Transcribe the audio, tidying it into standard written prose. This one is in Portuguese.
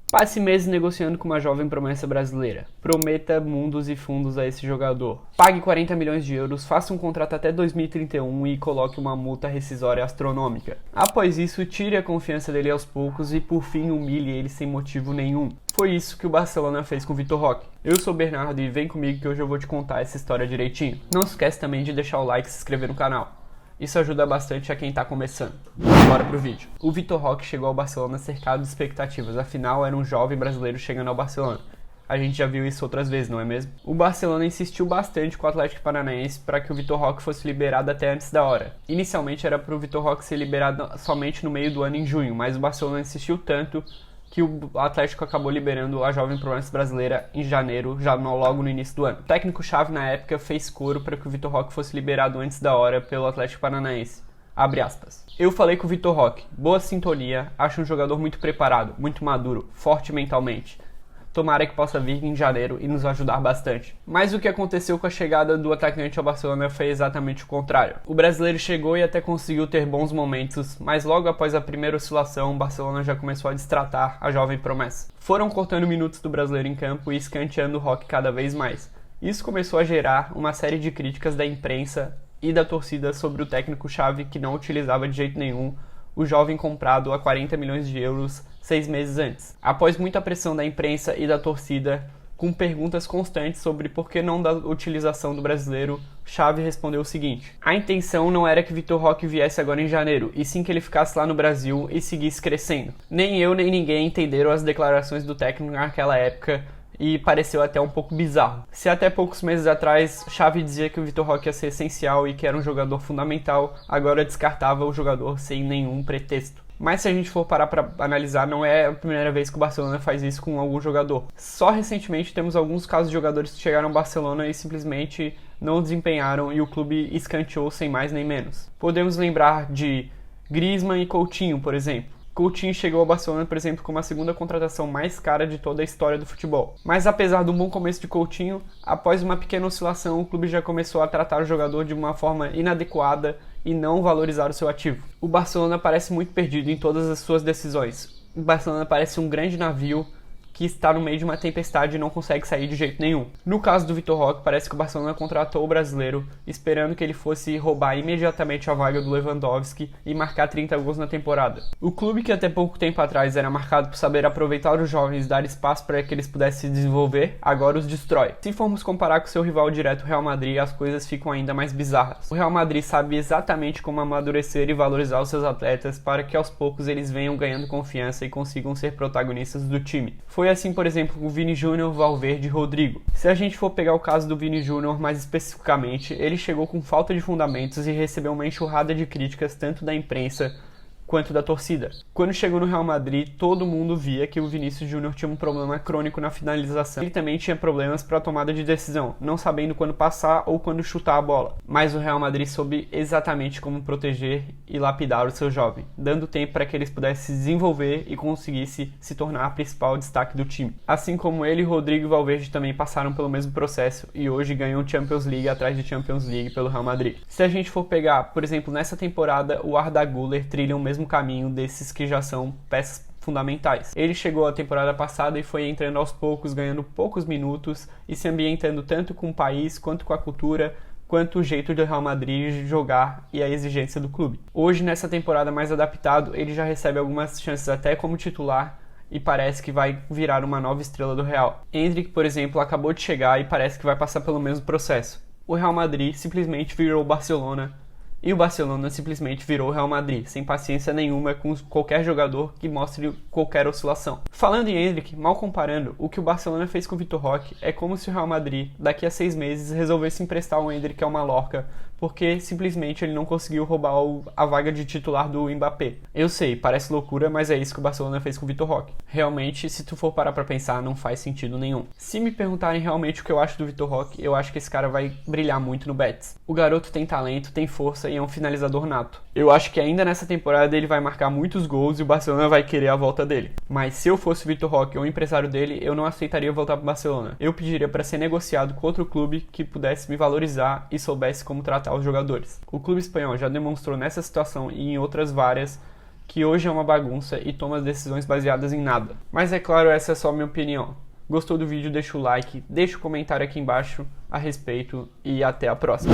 Passe meses negociando com uma jovem promessa brasileira. Prometa mundos e fundos a esse jogador. Pague 40 milhões de euros, faça um contrato até 2031 e coloque uma multa rescisória astronômica. Após isso, tire a confiança dele aos poucos e por fim humilhe ele sem motivo nenhum. Foi isso que o Barcelona fez com o Vitor Roque. Eu sou o Bernardo e vem comigo que hoje eu vou te contar essa história direitinho. Não se esquece também de deixar o like e se inscrever no canal. Isso ajuda bastante a quem tá começando. Bora pro vídeo. O Vitor Roque chegou ao Barcelona cercado de expectativas, afinal era um jovem brasileiro chegando ao Barcelona. A gente já viu isso outras vezes, não é mesmo? O Barcelona insistiu bastante com o Atlético Paranaense para que o Vitor Roque fosse liberado até antes da hora. Inicialmente era para o Vitor Roque ser liberado somente no meio do ano em junho, mas o Barcelona insistiu tanto que o Atlético acabou liberando a jovem promessa brasileira em janeiro, logo no início do ano. O técnico-chave na época fez coro para que o Vitor Roque fosse liberado antes da hora pelo Atlético Paranaense. Abre aspas. Eu falei com o Vitor Roque, boa sintonia, acho um jogador muito preparado, muito maduro, forte mentalmente. Tomara que possa vir em janeiro e nos ajudar bastante. Mas o que aconteceu com a chegada do atacante ao Barcelona foi exatamente o contrário. O brasileiro chegou e até conseguiu ter bons momentos, mas logo após a primeira oscilação, o Barcelona já começou a destratar a jovem promessa. Foram cortando minutos do brasileiro em campo e escanteando o Roque cada vez mais. Isso começou a gerar uma série de críticas da imprensa e da torcida sobre o técnico-chave que não utilizava de jeito nenhum o jovem comprado a 40 milhões de euros 6 meses antes. Após muita pressão da imprensa e da torcida, com perguntas constantes sobre por que não da utilização do brasileiro, Xavi respondeu o seguinte: a intenção não era que Vitor Roque viesse agora em janeiro, e sim que ele ficasse lá no Brasil e seguisse crescendo. Nem eu nem ninguém entenderam as declarações do técnico naquela época, e pareceu até um pouco bizarro. Se até poucos meses atrás Xavi dizia que o Vitor Roque ia ser essencial e que era um jogador fundamental, agora descartava o jogador sem nenhum pretexto. Mas se a gente for parar para analisar, não é a primeira vez que o Barcelona faz isso com algum jogador. Só recentemente temos alguns casos de jogadores que chegaram ao Barcelona e simplesmente não desempenharam e o clube escanteou sem mais nem menos. Podemos lembrar de Griezmann e Coutinho, por exemplo. Coutinho chegou ao Barcelona, por exemplo, como a segunda contratação mais cara de toda a história do futebol. Mas apesar do bom começo de Coutinho, após uma pequena oscilação, o clube já começou a tratar o jogador de uma forma inadequada e não valorizar o seu ativo. O Barcelona parece muito perdido em todas as suas decisões. O Barcelona parece um grande navio que está no meio de uma tempestade e não consegue sair de jeito nenhum. No caso do Vitor Roque, parece que o Barcelona contratou o brasileiro, esperando que ele fosse roubar imediatamente a vaga do Lewandowski e marcar 30 gols na temporada. O clube que até pouco tempo atrás era marcado por saber aproveitar os jovens e dar espaço para que eles pudessem se desenvolver, agora os destrói. Se formos comparar com seu rival direto, o Real Madrid, as coisas ficam ainda mais bizarras. O Real Madrid sabe exatamente como amadurecer e valorizar os seus atletas para que aos poucos eles venham ganhando confiança e consigam ser protagonistas do time. Foi assim, por exemplo, com o Vini Júnior, Valverde e Rodrigo. Se a gente for pegar o caso do Vini Júnior mais especificamente, ele chegou com falta de fundamentos e recebeu uma enxurrada de críticas tanto da imprensa quanto da torcida. Quando chegou no Real Madrid, todo mundo via que o Vinícius Júnior tinha um problema crônico na finalização. Ele também tinha problemas para a tomada de decisão, não sabendo quando passar ou quando chutar a bola. Mas o Real Madrid soube exatamente como proteger e lapidar o seu jovem, dando tempo para que eles pudessem se desenvolver e conseguisse se tornar o principal destaque do time. Assim como ele, Rodrigo e Valverde também passaram pelo mesmo processo e hoje ganham Champions League atrás de Champions League pelo Real Madrid. Se a gente for pegar, por exemplo, nessa temporada, o Arda Güler trilha o mesmo caminho desses que já são peças fundamentais. Ele chegou a temporada passada e foi entrando aos poucos, ganhando poucos minutos e se ambientando tanto com o país, quanto com a cultura, quanto o jeito do Real Madrid jogar e a exigência do clube. Hoje, nessa temporada mais adaptado, ele já recebe algumas chances até como titular e parece que vai virar uma nova estrela do Real. Endrick, por exemplo, acabou de chegar e parece que vai passar pelo mesmo processo. O Real Madrid simplesmente virou o Barcelona e o Barcelona simplesmente virou o Real Madrid, sem paciência nenhuma com qualquer jogador que mostre qualquer oscilação. Falando em Endrick, mal comparando, o que o Barcelona fez com o Vitor Roque é como se o Real Madrid, daqui a 6 meses, resolvesse emprestar o Endrick ao Mallorca, porque simplesmente ele não conseguiu roubar a vaga de titular do Mbappé. Eu sei, parece loucura, mas é isso que o Barcelona fez com o Vitor Roque. Realmente, se tu for parar pra pensar, não faz sentido nenhum. Se me perguntarem realmente o que eu acho do Vitor Roque, eu acho que esse cara vai brilhar muito no Betis. O garoto tem talento, tem força e é um finalizador nato. Eu acho que ainda nessa temporada ele vai marcar muitos gols e o Barcelona vai querer a volta dele. Mas se eu fosse o Vitor Roque ou o empresário dele, eu não aceitaria voltar pro Barcelona. Eu pediria para ser negociado com outro clube que pudesse me valorizar e soubesse como tratar os jogadores. O clube espanhol já demonstrou nessa situação e em outras várias que hoje é uma bagunça e toma decisões baseadas em nada. Mas é claro, essa é só a minha opinião. Gostou do vídeo? Deixa o like, deixa o comentário aqui embaixo a respeito e até a próxima.